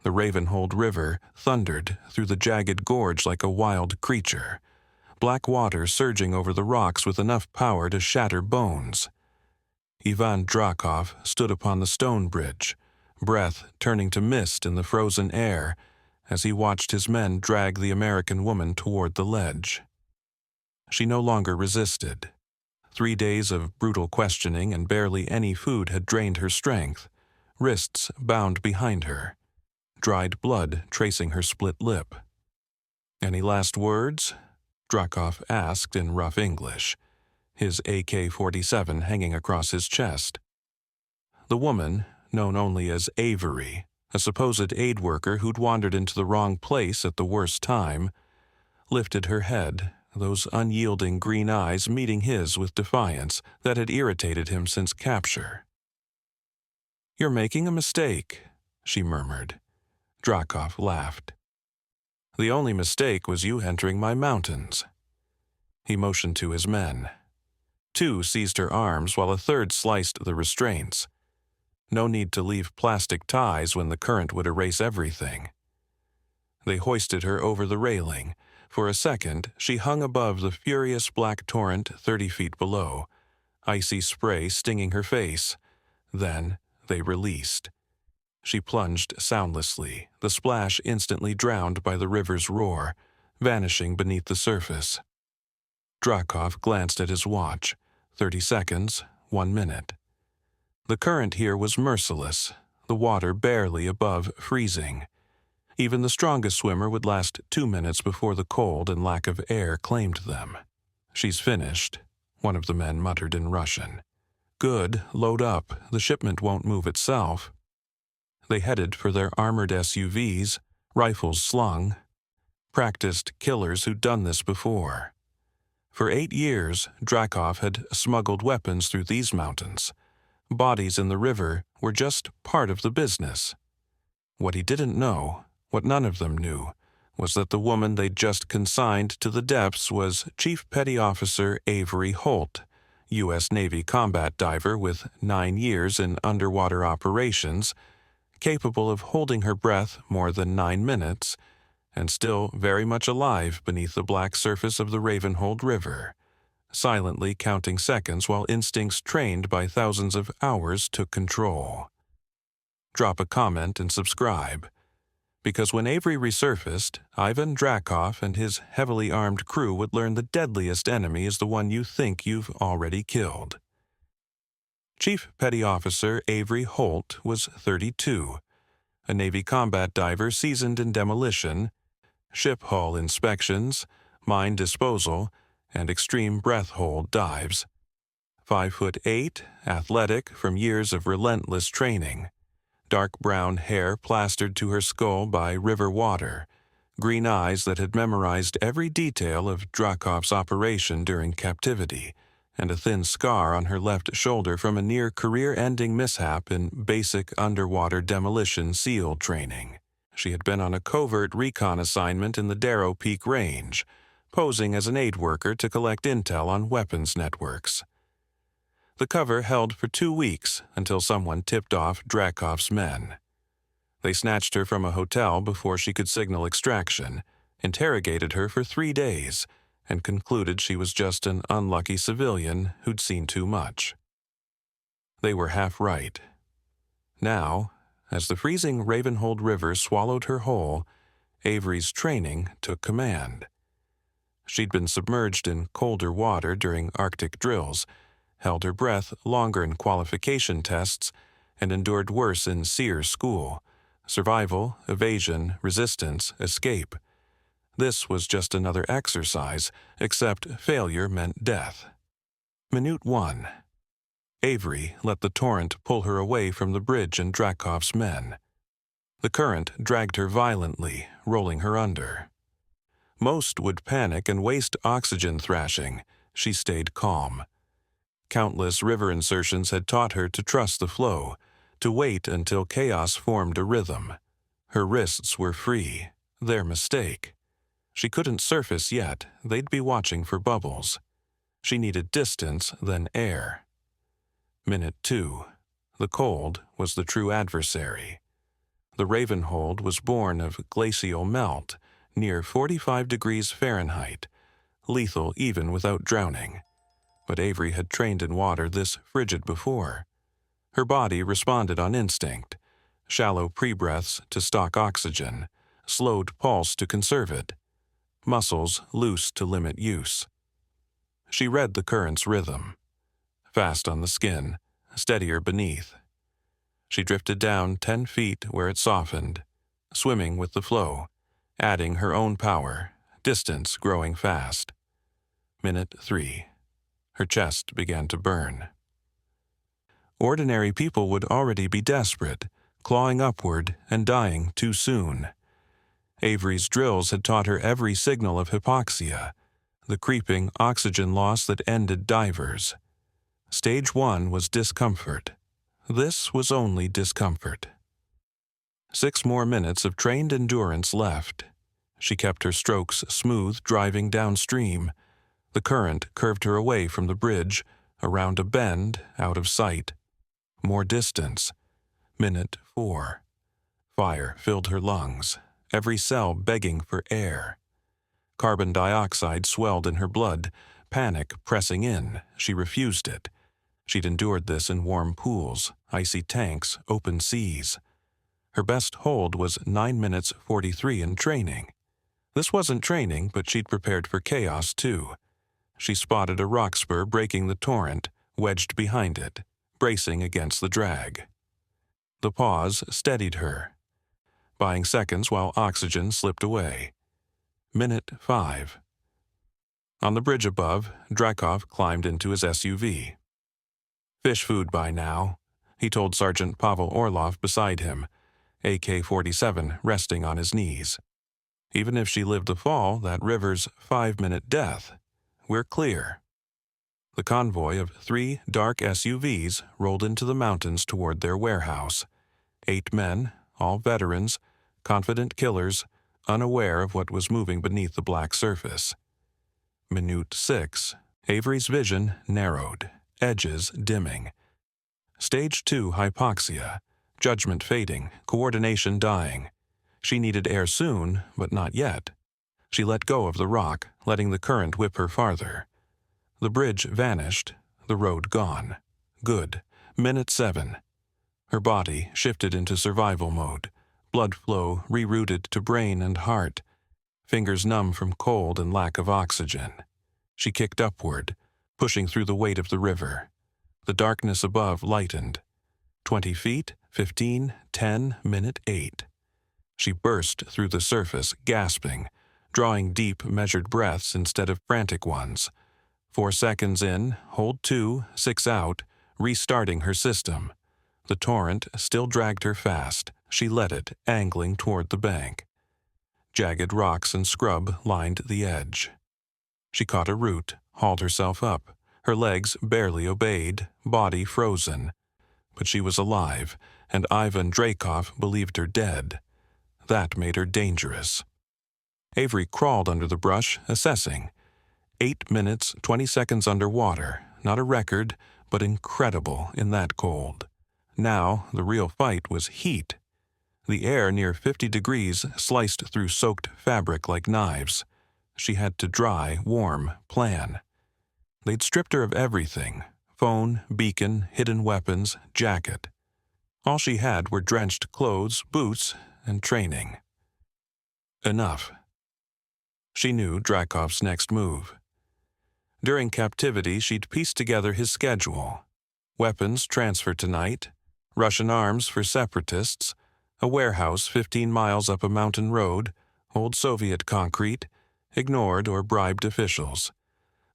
The Ravenhold River thundered through the jagged gorge like a wild creature, black water surging over the rocks with enough power to shatter bones. Ivan Drakov stood upon the stone bridge, breath turning to mist in the frozen air as he watched his men drag the American woman toward the ledge. She no longer resisted. 3 days of brutal questioning and barely any food had drained her strength, wrists bound behind her, dried blood tracing her split lip. "Any last words?" Drakov asked in rough English, his AK-47 hanging across his chest. The woman, known only as Avery, a supposed aid worker who'd wandered into the wrong place at the worst time, lifted her head, those unyielding green eyes meeting his with defiance that had irritated him since capture. "You're making a mistake," she murmured. Drakov laughed. "The only mistake was you entering my mountains." He motioned to his men. 2 seized her arms while a third sliced the restraints. No need to leave plastic ties when the current would erase everything. They hoisted her over the railing. For a second, she hung above the furious black torrent 30 feet below, icy spray stinging her face. Then they released. She plunged soundlessly, the splash instantly drowned by the river's roar, vanishing beneath the surface. Drakov glanced at his watch. 30 seconds, 1 minute. The current here was merciless, the water barely above freezing. Even the strongest swimmer would last 2 minutes before the cold and lack of air claimed them. "She's finished," one of the men muttered in Russian. "Good, load up, the shipment won't move itself." They headed for their armored SUVs, rifles slung. Practiced killers who'd done this before. For 8 years, Drakov had smuggled weapons through these mountains. Bodies in the river were just part of the business. What he didn't know, what none of them knew, was that the woman they'd just consigned to the depths was Chief Petty Officer Avery Holt, U.S. Navy combat diver with 9 years in underwater operations, capable of holding her breath more than 9 minutes, and still very much alive beneath the black surface of the Ravenhold River, silently counting seconds while instincts trained by thousands of hours took control. Drop a comment and subscribe, because when Avery resurfaced, Ivan Drakov and his heavily armed crew would learn the deadliest enemy is the one you think you've already killed. Chief Petty Officer Avery Holt was 32, a Navy combat diver seasoned in demolition, ship hull inspections, mine disposal, and extreme breath hold dives. 5'8", athletic from years of relentless training. Dark brown hair plastered to her skull by river water, green eyes that had memorized every detail of Drakov's operation during captivity, and a thin scar on her left shoulder from a near career-ending mishap in basic underwater demolition SEAL training. She had been on a covert recon assignment in the Darrow Peak Range, posing as an aid worker to collect intel on weapons networks. The cover held for 2 weeks until someone tipped off Drakov's men. They snatched her from a hotel before she could signal extraction, interrogated her for 3 days, and concluded she was just an unlucky civilian who'd seen too much. They were half right. Now, as the freezing Ravenhold River swallowed her whole, Avery's training took command. She'd been submerged in colder water during Arctic drills, held her breath longer in qualification tests, and endured worse in SEER school: survival, evasion, resistance, escape. This was just another exercise, except failure meant death. Minute 1. Avery let the torrent pull her away from the bridge and Drakov's men. The current dragged her violently, rolling her under. Most would panic and waste oxygen thrashing. She stayed calm. Countless river insertions had taught her to trust the flow, to wait until chaos formed a rhythm. Her wrists were free, their mistake. She couldn't surface yet, they'd be watching for bubbles. She needed distance, then air. Minute 2. The cold was the true adversary. The Ravenhold was born of glacial melt, near 45 degrees Fahrenheit, lethal even without drowning. But Avery had trained in water this frigid before. Her body responded on instinct, shallow pre-breaths to stock oxygen, slowed pulse to conserve it, muscles loose to limit use. She read the current's rhythm, fast on the skin, steadier beneath. She drifted down 10 feet where it softened, swimming with the flow, adding her own power, distance growing fast. Minute 3. Her chest began to burn. Ordinary people would already be desperate, clawing upward and dying too soon. Avery's drills had taught her every signal of hypoxia, the creeping oxygen loss that ended divers. Stage 1 was discomfort. This was only discomfort. 6 more minutes of trained endurance left. She kept her strokes smooth driving downstream. The current curved her away from the bridge, around a bend, out of sight. More distance. Minute 4. Fire filled her lungs, every cell begging for air. Carbon dioxide swelled in her blood, panic pressing in. She refused it. She'd endured this in warm pools, icy tanks, open seas. Her best hold was 9 minutes 43 in training. This wasn't training, but she'd prepared for chaos too. She spotted a rock spur breaking the torrent, wedged behind it, bracing against the drag. The pause steadied her, buying seconds while oxygen slipped away. Minute 5. On the bridge above, Drakov climbed into his SUV. Fish food by now, he told Sergeant Pavel Orlov beside him, AK-47 resting on his knees. Even if she lived the fall, that river's 5-minute death. We're clear. The convoy of 3 dark SUVs rolled into the mountains toward their warehouse. 8 men, all veterans, confident killers, unaware of what was moving beneath the black surface. Minute 6. Avery's vision narrowed, edges dimming. Stage 2 hypoxia, judgment fading, coordination dying. She needed air soon, but not yet. She let go of the rock, letting the current whip her farther. The bridge vanished, the road gone. Good. Minute 7. Her body shifted into survival mode, blood flow rerouted to brain and heart, fingers numb from cold and lack of oxygen. She kicked upward, pushing through the weight of the river. The darkness above lightened. 20 feet, 15, 10, minute 8. She burst through the surface, gasping, drawing deep, measured breaths instead of frantic ones. 4 seconds in, hold 2, 6 out, restarting her system. The torrent still dragged her fast. She let it, angling toward the bank. Jagged rocks and scrub lined the edge. She caught a root, hauled herself up. Her legs barely obeyed, body frozen. But she was alive, and Ivan Drakov believed her dead. That made her dangerous. Avery crawled under the brush, assessing. 8 minutes, 20 seconds underwater. Not a record, but incredible in that cold. Now, the real fight was heat. The air near 50 degrees sliced through soaked fabric like knives. She had to dry, warm, plan. They'd stripped her of everything: phone, beacon, hidden weapons, jacket. All she had were drenched clothes, boots, and training. Enough. She knew Drakov's next move. During captivity, she'd pieced together his schedule. Weapons transferred tonight, Russian arms for separatists, a warehouse 15 miles up a mountain road, old Soviet concrete, ignored or bribed officials.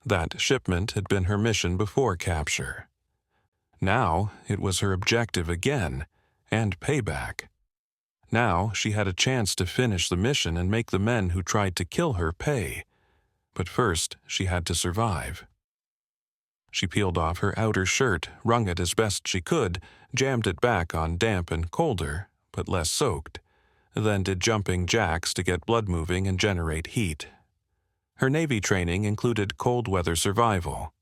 That shipment had been her mission before capture. Now it was her objective again, and payback. Now she had a chance to finish the mission and make the men who tried to kill her pay. But first she had to survive. She peeled off her outer shirt, wrung it as best she could, jammed it back on damp and colder, but less soaked, then did jumping jacks to get blood moving and generate heat. Her Navy training included cold weather survival.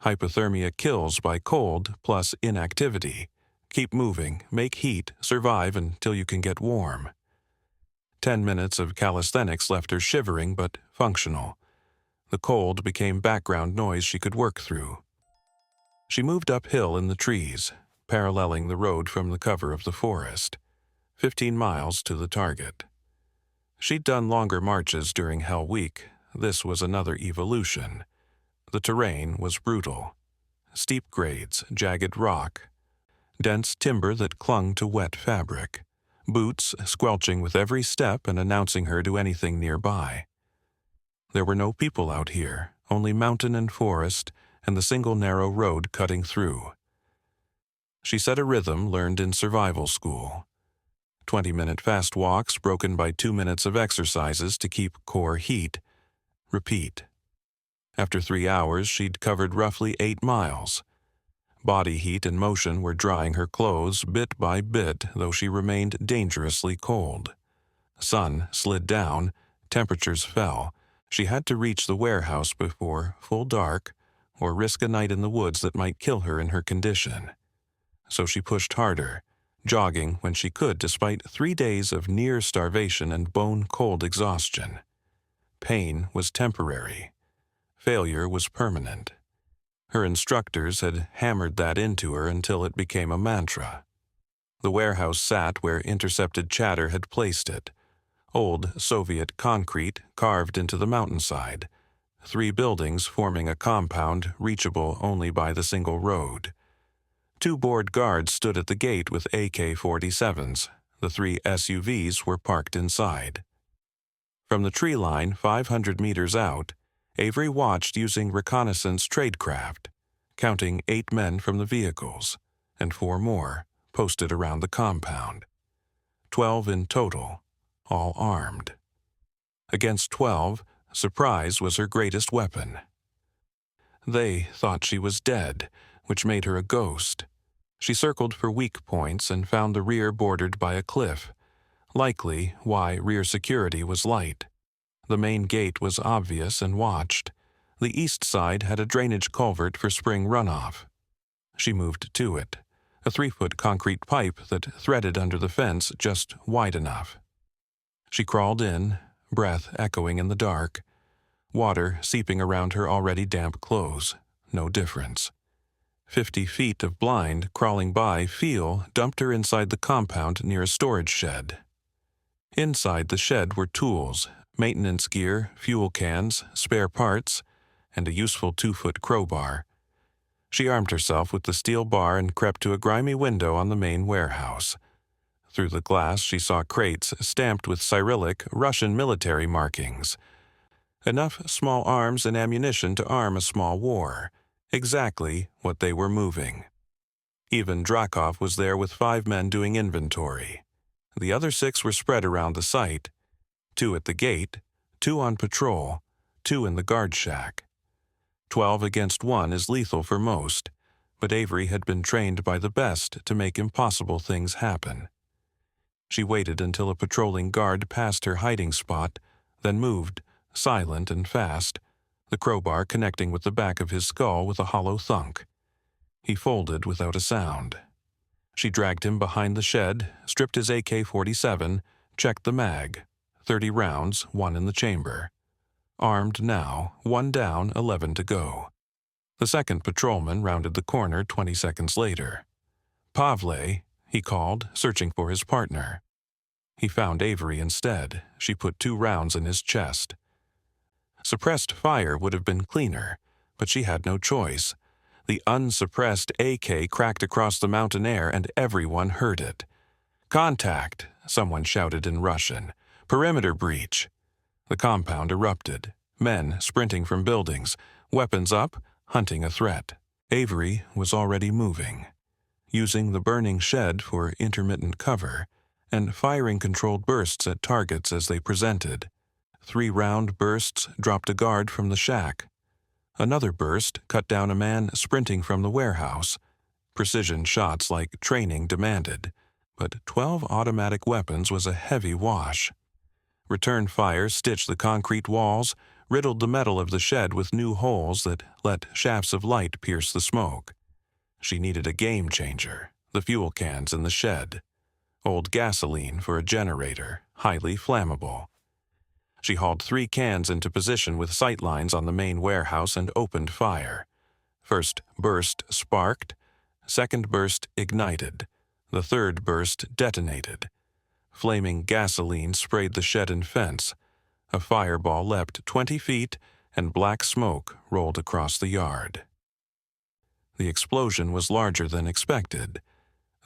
Hypothermia kills by cold plus inactivity, Keep moving, make heat, survive until you can get warm. 10 minutes of calisthenics left her shivering but functional. The cold became background noise she could work through. She moved uphill in the trees, paralleling the road from the cover of the forest, 15 miles to the target. She'd done longer marches during Hell Week. This was another evolution. The terrain was brutal. Steep grades, jagged rock, dense timber that clung to wet fabric, boots squelching with every step and announcing her to anything nearby. There were no people out here, only mountain and forest, and the single narrow road cutting through. She set a rhythm learned in survival school. 20-minute fast walks broken by 2 minutes of exercises to keep core heat. Repeat. After 3 hours, she'd covered roughly 8 miles. Body heat and motion were drying her clothes bit by bit, though she remained dangerously cold. Sun slid down, temperatures fell. She had to reach the warehouse before full dark, or risk a night in the woods that might kill her in her condition. So she pushed harder, jogging when she could despite 3 days of near starvation and bone-cold exhaustion. Pain was temporary. Failure was permanent. Her instructors had hammered that into her until it became a mantra. The warehouse sat where intercepted chatter had placed it. Old Soviet concrete carved into the mountainside. 3 buildings forming a compound reachable only by the single road. 2 board guards stood at the gate with AK-47s. The 3 SUVs were parked inside. From the tree line 500 meters out, Avery watched using reconnaissance tradecraft, counting 8 men from the vehicles, and 4 more posted around the compound. 12 in total, all armed. Against 12, surprise was her greatest weapon. They thought she was dead, which made her a ghost. She circled for weak points and found the rear bordered by a cliff, likely why rear security was light. The main gate was obvious and watched. The east side had a drainage culvert for spring runoff. She moved to it, a 3-foot concrete pipe that threaded under the fence just wide enough. She crawled in, breath echoing in the dark, water seeping around her already damp clothes. No difference. 50 feet of blind crawling by feel dumped her inside the compound near a storage shed. Inside the shed were tools, maintenance gear, fuel cans, spare parts, and a useful 2-foot crowbar. She armed herself with the steel bar and crept to a grimy window on the main warehouse. Through the glass she saw crates stamped with Cyrillic Russian military markings. Enough small arms and ammunition to arm a small war. Exactly what they were moving. Even Drakov was there with 5 men doing inventory. The other 6 were spread around the site. 2 at the gate, 2 on patrol, 2 in the guard shack. 12 against 1 is lethal for most, but Avery had been trained by the best to make impossible things happen. She waited until a patrolling guard passed her hiding spot, then moved, silent and fast, the crowbar connecting with the back of his skull with a hollow thunk. He folded without a sound. She dragged him behind the shed, stripped his AK-47, checked the mag. 30 rounds, 1 in the chamber. Armed now, 1 down, 11 to go. The second patrolman rounded the corner 20 seconds later. "Pavle," he called, searching for his partner. He found Avery instead. She put 2 rounds in his chest. Suppressed fire would have been cleaner, but she had no choice. The unsuppressed AK cracked across the mountain air and everyone heard it. "Contact!" someone shouted in Russian. "Perimeter breach!" The compound erupted. Men sprinting from buildings, weapons up, hunting a threat. Avery was already moving, using the burning shed for intermittent cover, and firing controlled bursts at targets as they presented. 3 round bursts dropped a guard from the shack. Another burst cut down a man sprinting from the warehouse. Precision shots like training demanded, but 12 automatic weapons was a heavy wash. Return fire stitched the concrete walls, riddled the metal of the shed with new holes that let shafts of light pierce the smoke. She needed a game changer, the fuel cans in the shed. Old gasoline for a generator, highly flammable. She hauled 3 cans into position with sightlines on the main warehouse and opened fire. First burst sparked, second burst ignited, the third burst detonated. Flaming gasoline sprayed the shed and fence. A fireball leapt 20 feet, and black smoke rolled across the yard. The explosion was larger than expected.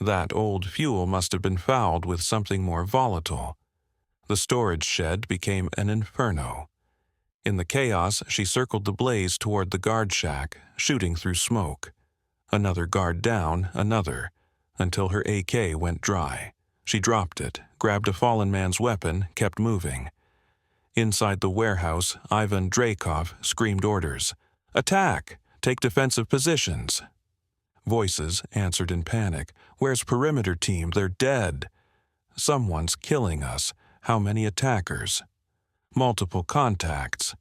That old fuel must have been fouled with something more volatile. The storage shed became an inferno. In the chaos, she circled the blaze toward the guard shack, shooting through smoke. Another guard down, another, until her AK went dry. She dropped it, grabbed a fallen man's weapon, kept moving. Inside the warehouse, Ivan Dreykov screamed orders. "Attack! Take defensive positions!" Voices answered in panic. "Where's perimeter team? They're dead." "Someone's killing us. How many attackers?" "Multiple contacts."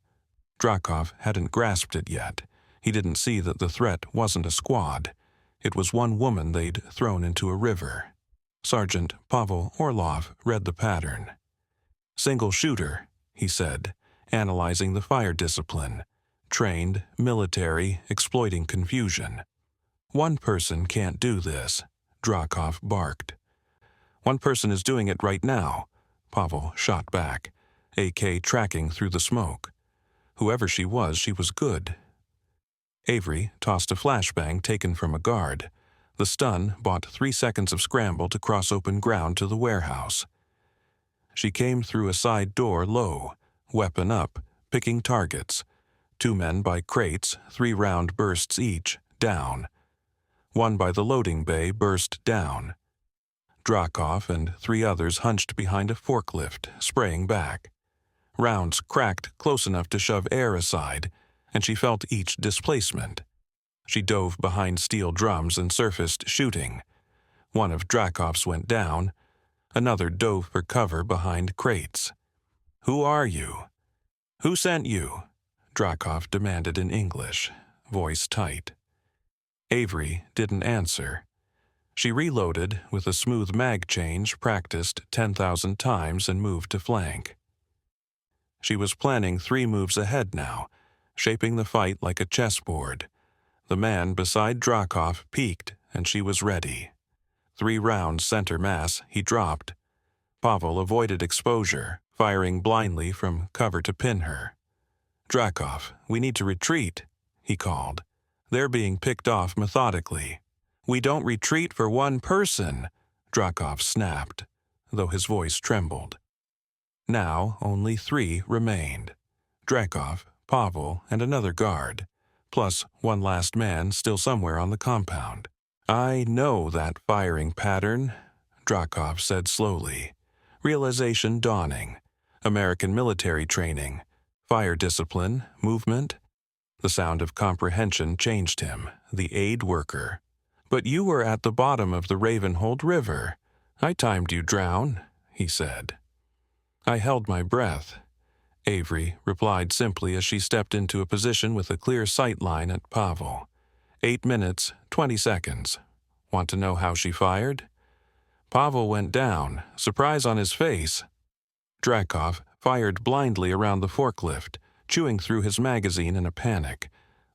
Dreykov hadn't grasped it yet. He didn't see that the threat wasn't a squad. It was one woman they'd thrown into a river. Sergeant Pavel Orlov read the pattern. "Single shooter," he said, analyzing the fire discipline. "Trained, military, exploiting confusion." "One person can't do this," Dreykov barked. "One person is doing it right now," Pavel shot back, AK tracking through the smoke. Whoever she was good. Avery tossed a flashbang taken from a guard. The stun bought 3 seconds of scramble to cross open ground to the warehouse. She came through a side door low, weapon up, picking targets. 2 men by crates, 3 round bursts each, down. 1 by the loading bay burst down. Dreykov and 3 others hunched behind a forklift, spraying back. Rounds cracked close enough to shove air aside, and she felt each displacement. She dove behind steel drums and surfaced shooting. One of Dreykov's went down. Another dove for cover behind crates. "Who are you?" "Who sent you?" Dreykov demanded in English, voice tight. Avery didn't answer. She reloaded with a smooth mag change practiced 10,000 times and moved to flank. She was planning 3 moves ahead now, shaping the fight like a chessboard. The man beside Dreykov peeked, and she was ready. 3 rounds center mass, he dropped. Pavel avoided exposure, firing blindly from cover to pin her. "Dreykov, we need to retreat," he called. "They're being picked off methodically." "We don't retreat for one person," Dreykov snapped, though his voice trembled. Now only 3 remained. Dreykov, Pavel, and another guard, plus 1 last man still somewhere on the compound. "I know that firing pattern," Dreykov said slowly. Realization dawning. American military training. Fire discipline, movement. The sound of comprehension changed him, the aid worker. "But you were at the bottom of the Ravenhold River. I timed you drown," he said. "I held my breath," Avery replied simply as she stepped into a position with a clear sight line at Pavel. 8 minutes, 20 seconds. Want to know how she fired? Pavel went down, surprise on his face. Dreykov fired blindly around the forklift, chewing through his magazine in a panic.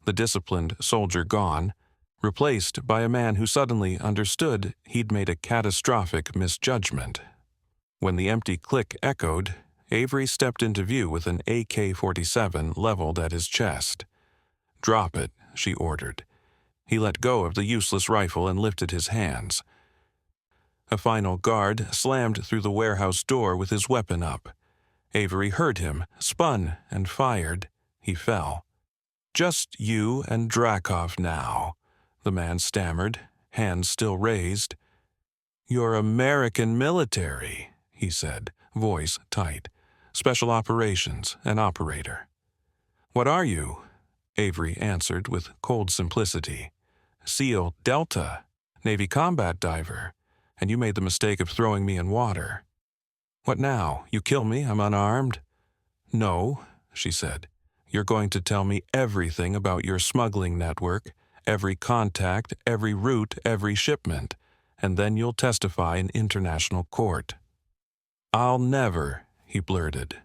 The disciplined soldier gone, replaced by a man who suddenly understood he'd made a catastrophic misjudgment. When the empty click echoed, Avery stepped into view with an AK-47 leveled at his chest. "Drop it," she ordered. He let go of the useless rifle and lifted his hands. A final guard slammed through the warehouse door with his weapon up. Avery heard him, spun, and fired. He fell. "Just you and Dreykov now," the man stammered, hands still raised. "You're American military," he said, voice tight. "Special operations, an operator." "What are you?" Avery answered with cold simplicity. "SEAL Delta, Navy combat diver, and you made the mistake of throwing me in water." "What now? You kill me, I'm unarmed?" "No," she said. "You're going to tell me everything about your smuggling network, every contact, every route, every shipment, and then you'll testify in international court." "I'll never," he blurted.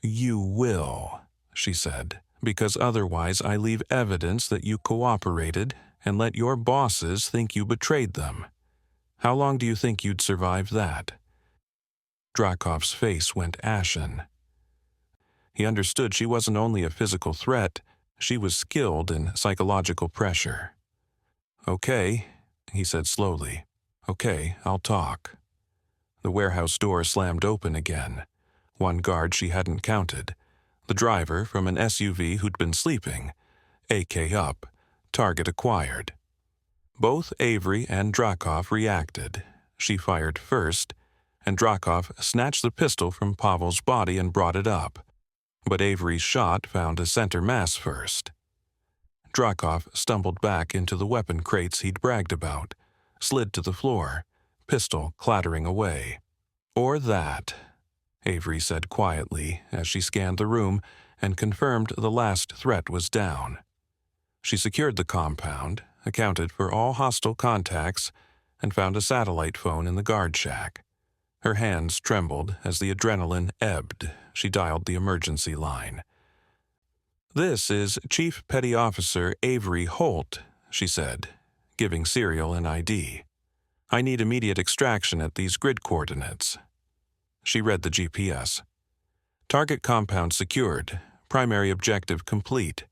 "You will," she said, "because otherwise I leave evidence that you cooperated and let your bosses think you betrayed them. How long do you think you'd survive that?" Drakov's face went ashen. He understood she wasn't only a physical threat, she was skilled in psychological pressure. "Okay," he said slowly. "Okay, I'll talk." The warehouse door slammed open again. One guard she hadn't counted. The driver from an SUV who'd been sleeping. AK up. Target acquired. Both Avery and Drakov reacted. She fired first, and Drakov snatched the pistol from Pavel's body and brought it up. But Avery's shot found a center mass first. Drakov stumbled back into the weapon crates he'd bragged about, slid to the floor, pistol clattering away. "Or that," Avery said quietly as she scanned the room and confirmed the last threat was down. She secured the compound, accounted for all hostile contacts, and found a satellite phone in the guard shack. Her hands trembled as the adrenaline ebbed. She dialed the emergency line. "This is Chief Petty Officer Avery Holt," she said, giving serial and ID. "I need immediate extraction at these grid coordinates." She read the GPS. "Target compound secured. Primary objective complete.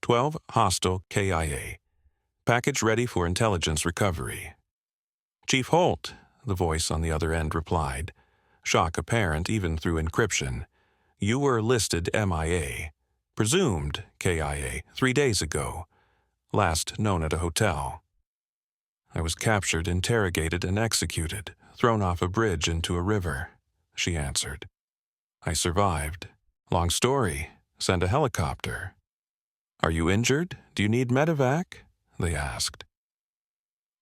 12 hostile KIA. Package ready for intelligence recovery." "Chief Holt," the voice on the other end replied, shock apparent even through encryption. "You were listed MIA. Presumed KIA 3 days ago. Last known at a hotel." "I was captured, interrogated, and executed, thrown off a bridge into a river," she answered. "I survived. Long story. Send a helicopter." "Are you injured? Do you need medevac?" they asked.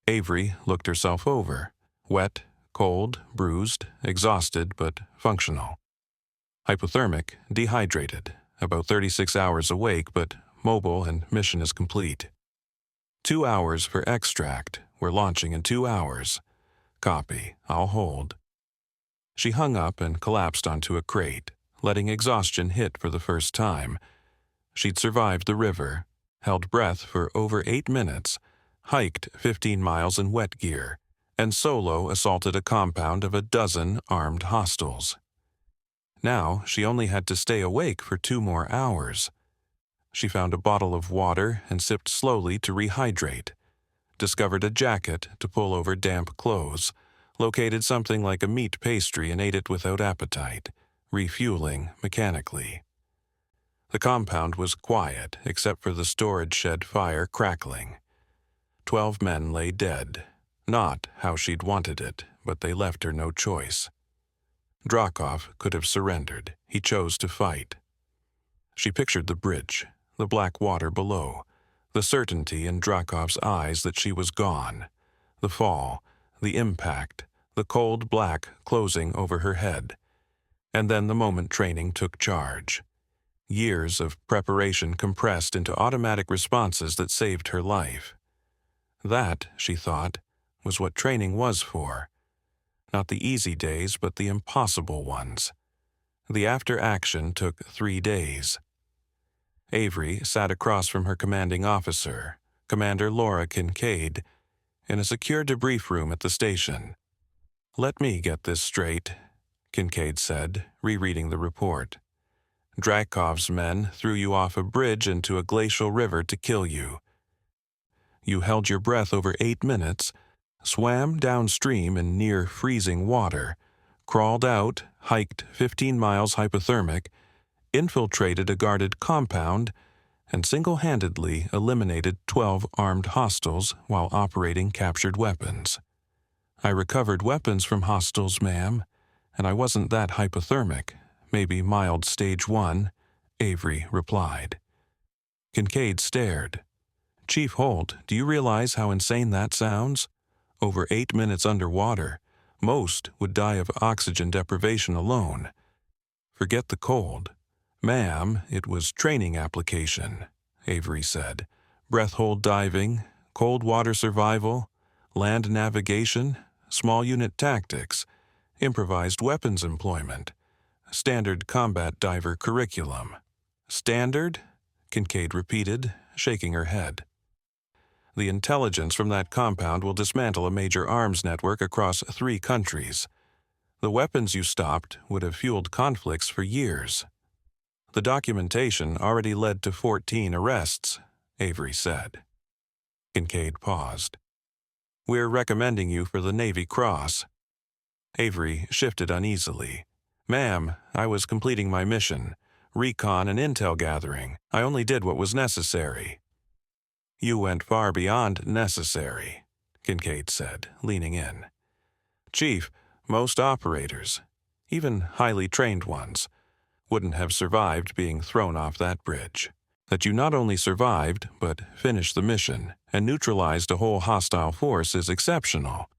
Avery looked herself over. Wet, cold, bruised, exhausted, but functional. Hypothermic, dehydrated, about 36 hours awake, but mobile and mission is complete. 2 hours for extract. We're launching in 2 hours. Copy. I'll hold. She hung up and collapsed onto a crate, letting exhaustion hit for the first time. She'd survived the river, held breath for over 8 minutes, hiked 15 miles in wet gear, and solo assaulted a compound of a dozen armed hostiles. Now she only had to stay awake for 2 more hours. She found a bottle of water and sipped slowly to rehydrate, discovered a jacket to pull over damp clothes, located something like a meat pastry and ate it without appetite, refueling mechanically. The compound was quiet except for the storage shed fire crackling. 12 men lay dead. Not how she'd wanted it, but they left her no choice. Drakov could have surrendered. He chose to fight. She pictured the bridge, the black water below, the certainty in Drakov's eyes that she was gone, the fall, the impact, the cold black closing over her head. And then the moment training took charge. Years of preparation compressed into automatic responses that saved her life. That, she thought, was what training was for. Not the easy days, but the impossible ones. The after-action took 3 days. Avery sat across from her commanding officer, Commander Laura Kincaid, in a secure debrief room at the station. "Let me get this straight," Kincaid said, rereading the report. "Drakov's men threw you off a bridge into a glacial river to kill you. You held your breath over 8 minutes, swam downstream in near freezing water, crawled out, hiked 15 miles hypothermic, infiltrated a guarded compound, and single-handedly eliminated 12 armed hostiles while operating captured weapons. I recovered weapons from hostiles, ma'am, and I wasn't that hypothermic, maybe mild stage 1, Avery replied. Kincaid stared. "Chief Holt, do you realize how insane that sounds? Over 8 minutes underwater, most would die of oxygen deprivation alone. Forget the cold. Ma'am, it was training application," Avery said. "Breath hold diving, cold water survival, land navigation, small unit tactics, improvised weapons employment, standard combat diver curriculum. Standard? Kincaid repeated, shaking her head. The intelligence from that compound will dismantle a major arms network across 3 countries. The weapons you stopped would have fueled conflicts for years. The documentation already led to 14 arrests, Avery said. Kincaid paused. We're recommending you for the Navy Cross. Avery shifted uneasily. Ma'am, I was completing my mission. Recon and intel gathering. I only did what was necessary. You went far beyond necessary, Kincaid said, leaning in. Chief, most operators, even highly trained ones, wouldn't have survived being thrown off that bridge. That you not only survived, but finished the mission and neutralized a whole hostile force is exceptional.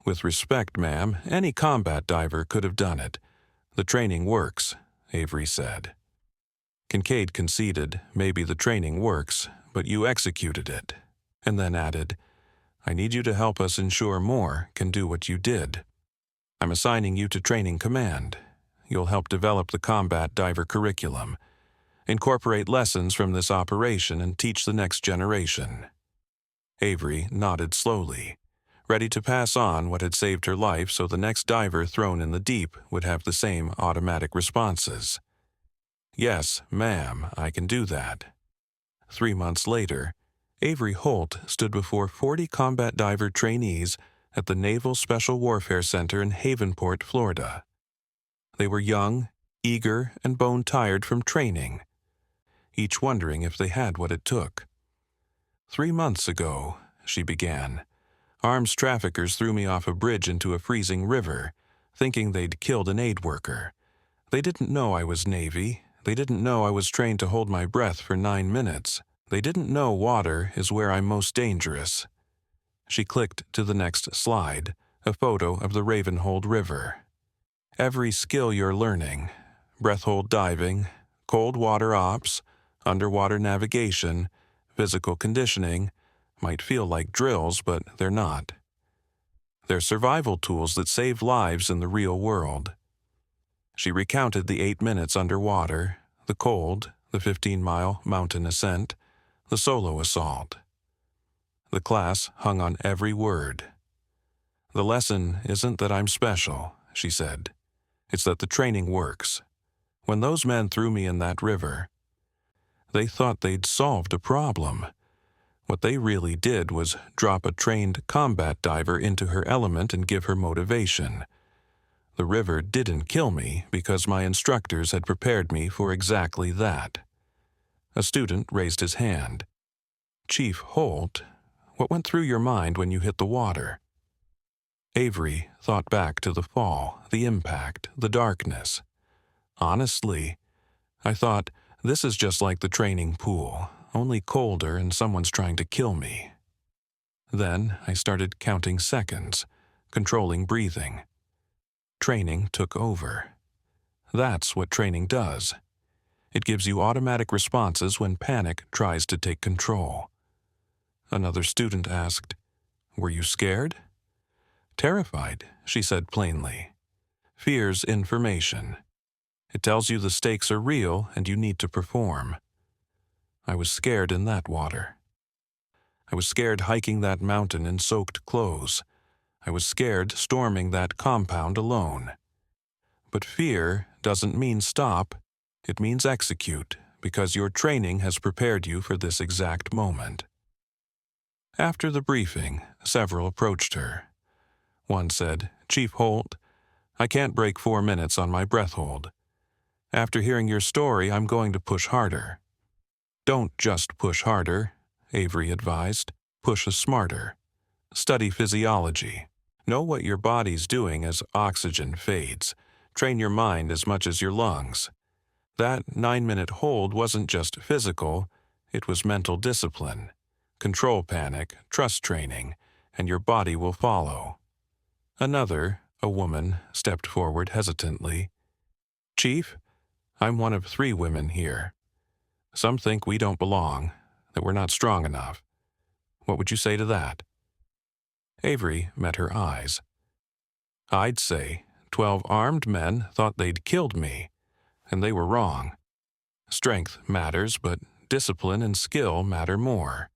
With respect, ma'am, any combat diver could have done it. The training works, Avery said. Kincaid conceded maybe the training works, but you executed it, and then added, I need you to help us ensure more can do what you did. I'm assigning you to Training Command. You'll help develop the combat diver curriculum, incorporate lessons from this operation, and teach the next generation. Avery nodded slowly, ready to pass on what had saved her life so the next diver thrown in the deep would have the same automatic responses. Yes, ma'am, I can do that. 3 months later, Avery Holt stood before 40 combat diver trainees at the Naval Special Warfare Center in Havenport, Florida. They were young, eager, and bone-tired from training, each wondering if they had what it took. 3 months ago, she began, arms traffickers threw me off a bridge into a freezing river, thinking they'd killed an aid worker. They didn't know I was Navy. They didn't know I was trained to hold my breath for 9 minutes. They didn't know water is where I'm most dangerous. She clicked to the next slide, a photo of the Ravenhold River. Every skill you're learning, breath hold diving, cold water ops, underwater navigation, physical conditioning, might feel like drills, but they're not. They're survival tools that save lives in the real world. She recounted the 8 minutes underwater, the cold, the 15-mile mountain ascent, the solo assault. The class hung on every word. The lesson isn't that I'm special, she said. It's that the training works. When those men threw me in that river, they thought they'd solved a problem. What they really did was drop a trained combat diver into her element and give her motivation. The river didn't kill me because my instructors had prepared me for exactly that. A student raised his hand. Chief Holt, what went through your mind when you hit the water? Avery thought back to the fall, the impact, the darkness. Honestly, I thought, this is just like the training pool, only colder and someone's trying to kill me. Then I started counting seconds, controlling breathing. Training took over. That's what training does. It gives you automatic responses when panic tries to take control. Another student asked, Were you scared? Terrified, she said plainly. Fear's information. It tells you the stakes are real and you need to perform. I was scared in that water. I was scared hiking that mountain in soaked clothes. I was scared storming that compound alone. But fear doesn't mean stop. It means execute, because your training has prepared you for this exact moment. After the briefing, several approached her. One said, Chief Holt, I can't break 4 minutes on my breath hold. After hearing your story, I'm going to push harder. Don't just push harder, Avery advised. Push smarter. Study physiology. Know what your body's doing as oxygen fades. Train your mind as much as your lungs. That 9-minute hold wasn't just physical, it was mental discipline. Control panic, trust training, and your body will follow. Another, a woman, stepped forward hesitantly. Chief, I'm one of 3 women here. Some think we don't belong, that we're not strong enough. What would you say to that? Avery met her eyes. I'd say 12 armed men thought they'd killed me, and they were wrong. Strength matters, but discipline and skill matter more.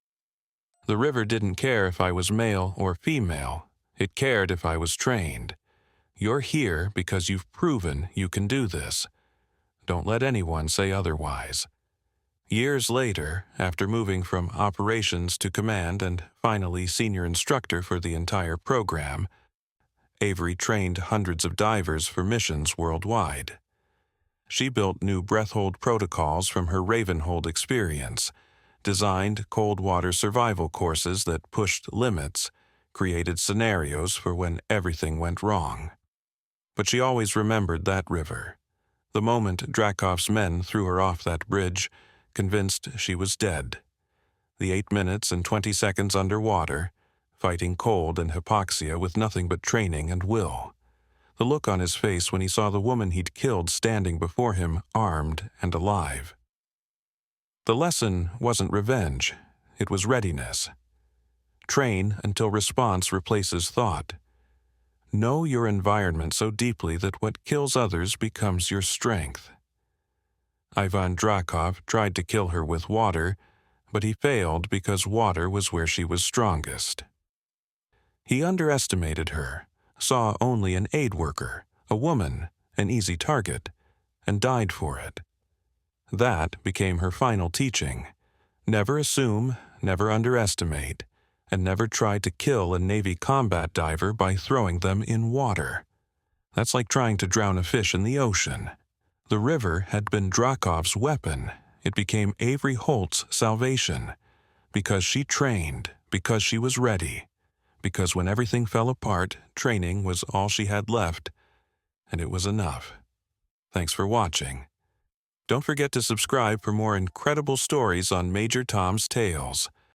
The river didn't care if I was male or female. It cared if I was trained. You're here because you've proven you can do this. Don't let anyone say otherwise. Years later, after moving from operations to command and finally senior instructor for the entire program, Avery trained hundreds of divers for missions worldwide. She built new breath-hold protocols from her Ravenhold experience, designed cold water survival courses that pushed limits, created scenarios for when everything went wrong. But she always remembered that river. The moment Drakov's men threw her off that bridge, convinced she was dead. The 8 minutes and 20 seconds underwater, fighting cold and hypoxia with nothing but training and will. The look on his face when he saw the woman he'd killed standing before him, armed and alive. The lesson wasn't revenge, it was readiness. Train until response replaces thought. Know your environment so deeply that what kills others becomes your strength. Ivan Drakov tried to kill her with water, but he failed because water was where she was strongest. He underestimated her, saw only an aid worker, a woman, an easy target, and died for it. That became her final teaching. Never assume, never underestimate, and never try to kill a Navy combat diver by throwing them in water. That's like trying to drown a fish in the ocean. The river had been Drakov's weapon. It became Avery Holt's salvation. Because she trained, because she was ready, because when everything fell apart, training was all she had left, and it was enough. Thanks for watching. Don't forget to subscribe for more incredible stories on Major Tom's Tales.